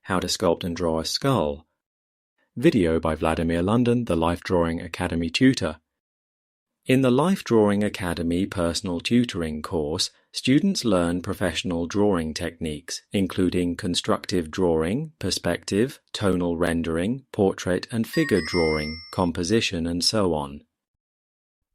How to Sculpt and Draw a Skull. Video by Vladimir London, the Life Drawing Academy tutor. In the Life Drawing Academy Personal Tutoring course, students learn professional drawing techniques, including constructive drawing, perspective, tonal rendering, portrait and figure drawing, composition, and so on.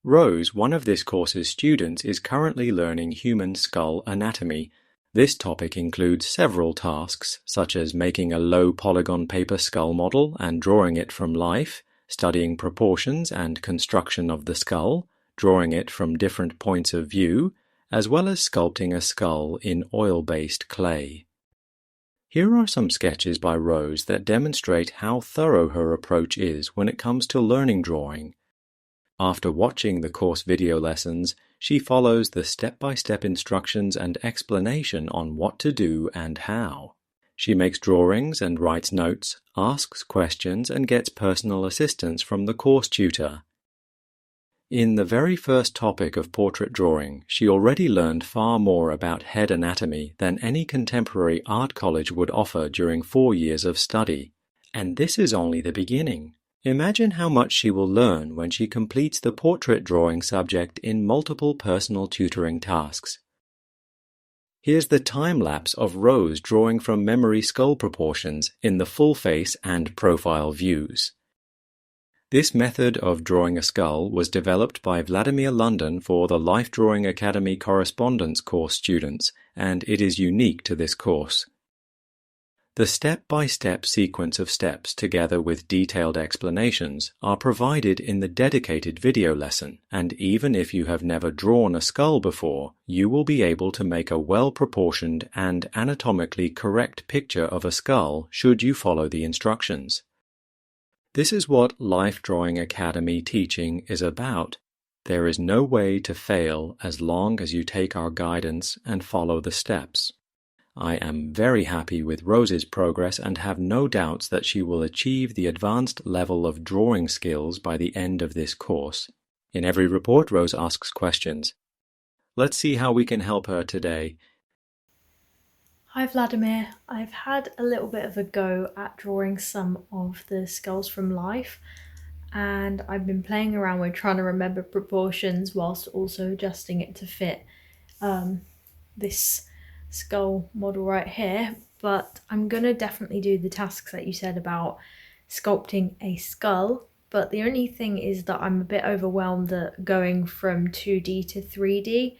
Rose, one of this course's students, is currently learning human skull anatomy. This topic includes several tasks, such as making a low-polygon paper skull model and drawing it from life, studying proportions and construction of the skull, drawing it from different points of view, as well as sculpting a skull in oil-based clay. Here are some sketches by Rose that demonstrate how thorough her approach is when it comes to learning drawing. After watching the course video lessons, she follows the step-by-step instructions and explanation on what to do and how. She makes drawings and writes notes, asks questions, and gets personal assistance from the course tutor. In the very first topic of portrait drawing, she already learned far more about head anatomy than any contemporary art college would offer during 4 years of study. And this is only the beginning. Imagine how much she will learn when she completes the portrait drawing subject in multiple personal tutoring tasks. Here's the time-lapse of Rose drawing from memory skull proportions in the full face and profile views. This method of drawing a skull was developed by Vladimir London for the Life Drawing Academy Correspondence course students, and it is unique to this course. The step-by-step sequence of steps, together with detailed explanations, are provided in the dedicated video lesson, and even if you have never drawn a skull before, you will be able to make a well-proportioned and anatomically correct picture of a skull should you follow the instructions. This is what Life Drawing Academy teaching is about. There is no way to fail as long as you take our guidance and follow the steps. I am very happy with Rose's progress and have no doubts that she will achieve the advanced level of drawing skills by the end of this course. In every report, Rose asks questions. Let's see how we can help her today. Hi Vladimir, I've had a little bit of a go at drawing some of the skulls from life, and I've been playing around with trying to remember proportions whilst also adjusting it to fit this skull model right here, but I'm gonna definitely do the tasks that you said about sculpting a skull. But the only thing is that I'm a bit overwhelmed at going from 2D to 3D.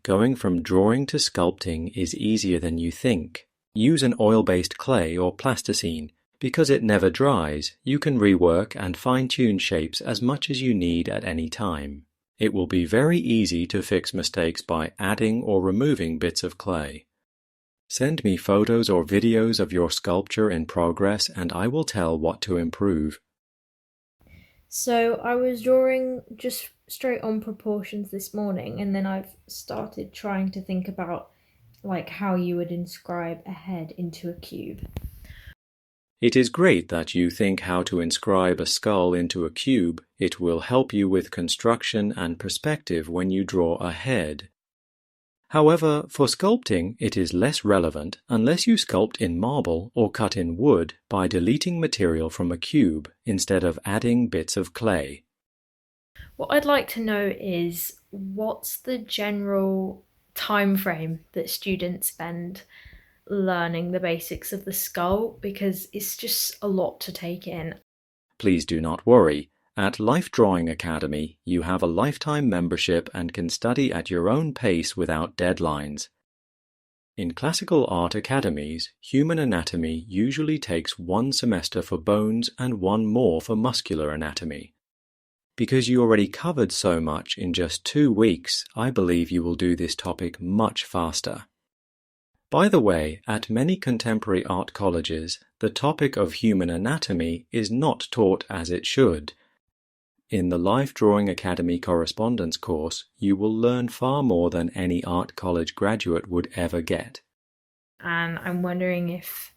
Going from drawing to sculpting is easier than you think. Use an oil-based clay or plasticine. Because it never dries, you can rework and fine-tune shapes as much as you need at any time. It will be very easy to fix mistakes by adding or removing bits of clay. Send me photos or videos of your sculpture in progress and I will tell what to improve. So I was drawing just straight on proportions this morning, and then I've started trying to think about how you would inscribe a head into a cube. It is great that you think how to inscribe a skull into a cube. It will help you with construction and perspective when you draw a head. However, for sculpting, it is less relevant unless you sculpt in marble or cut in wood by deleting material from a cube instead of adding bits of clay. What I'd like to know is, what's the general time frame that students spend learning the basics of the skull? Because it's just a lot to take in. Please do not worry. At Life Drawing Academy, you have a lifetime membership and can study at your own pace without deadlines. In classical art academies, human anatomy usually takes 1 semester for bones and 1 more for muscular anatomy. Because you already covered so much in just 2 weeks, I believe you will do this topic much faster. By the way, at many contemporary art colleges, the topic of human anatomy is not taught as it should. In the Life Drawing Academy Correspondence course, you will learn far more than any art college graduate would ever get. And I'm wondering if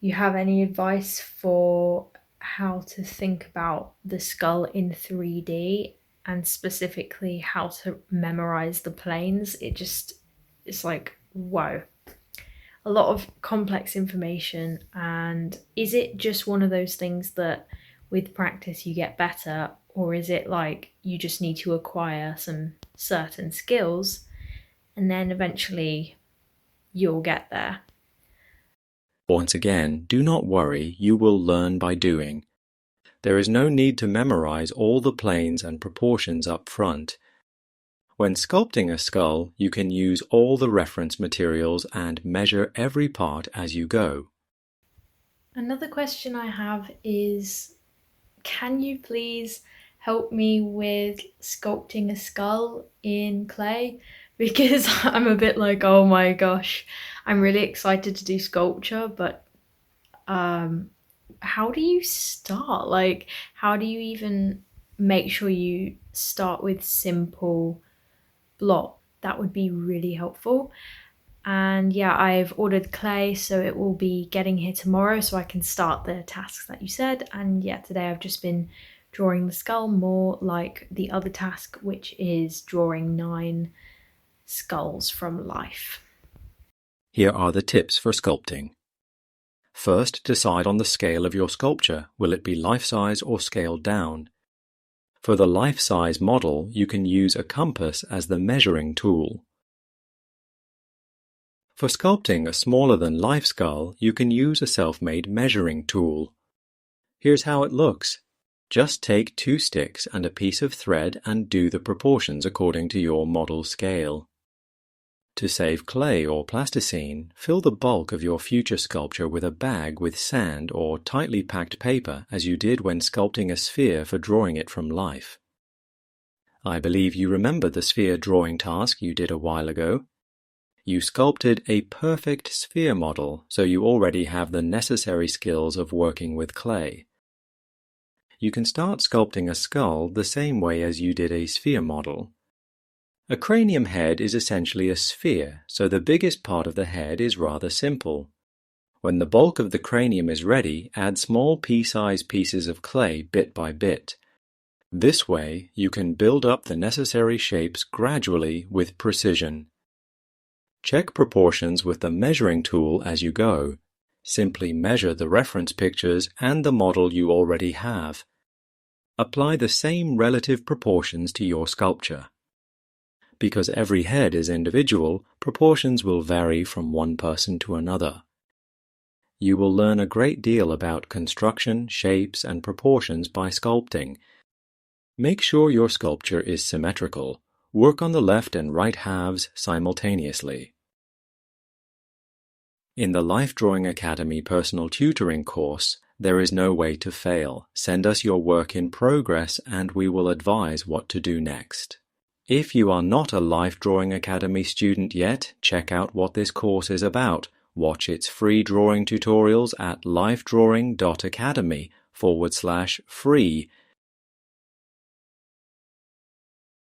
you have any advice for how to think about the skull in 3D, and specifically how to memorize the planes. It's like, whoa. a lot of complex information, and is it just one of those things that with practice you get better, or is it like you just need to acquire some certain skills and then eventually you'll get there? Once again, do not worry, you will learn by doing. There is no need to memorize all the planes and proportions up front. When sculpting a skull, you can use all the reference materials and measure every part as you go. Another question I have is, can you please help me with sculpting a skull in clay? Because I'm a bit like, oh my gosh, I'm really excited to do sculpture, but how do you start? Like, how do you even make sure you start with simple block? That would be really helpful. And yeah, I've ordered clay, so it will be getting here tomorrow so I can start the tasks that you said. And yeah, today I've just been drawing the skull more like the other task, which is drawing 9 skulls from life. Here are the tips for sculpting. First, decide on the scale of your sculpture. Will it be life-size or scaled down? For the life-size model, you can use a compass as the measuring tool. For sculpting a smaller-than-life skull, you can use a self-made measuring tool. Here's how it looks. Just take 2 sticks and a piece of thread and do the proportions according to your model scale. To save clay or plasticine, fill the bulk of your future sculpture with a bag with sand or tightly packed paper as you did when sculpting a sphere for drawing it from life. I believe you remember the sphere drawing task you did a while ago. You sculpted a perfect sphere model, so you already have the necessary skills of working with clay. You can start sculpting a skull the same way as you did a sphere model. A cranium head is essentially a sphere, so the biggest part of the head is rather simple. When the bulk of the cranium is ready, add small pea-sized pieces of clay bit by bit. This way, you can build up the necessary shapes gradually with precision. Check proportions with the measuring tool as you go. Simply measure the reference pictures and the model you already have. Apply the same relative proportions to your sculpture. Because every head is individual, proportions will vary from one person to another. You will learn a great deal about construction, shapes, and proportions by sculpting. Make sure your sculpture is symmetrical. Work on the left and right halves simultaneously. In the Life Drawing Academy personal tutoring course, there is no way to fail. Send us your work in progress and we will advise what to do next. If you are not a Life Drawing Academy student yet, check out what this course is about. Watch its free drawing tutorials at lifedrawing.academy/free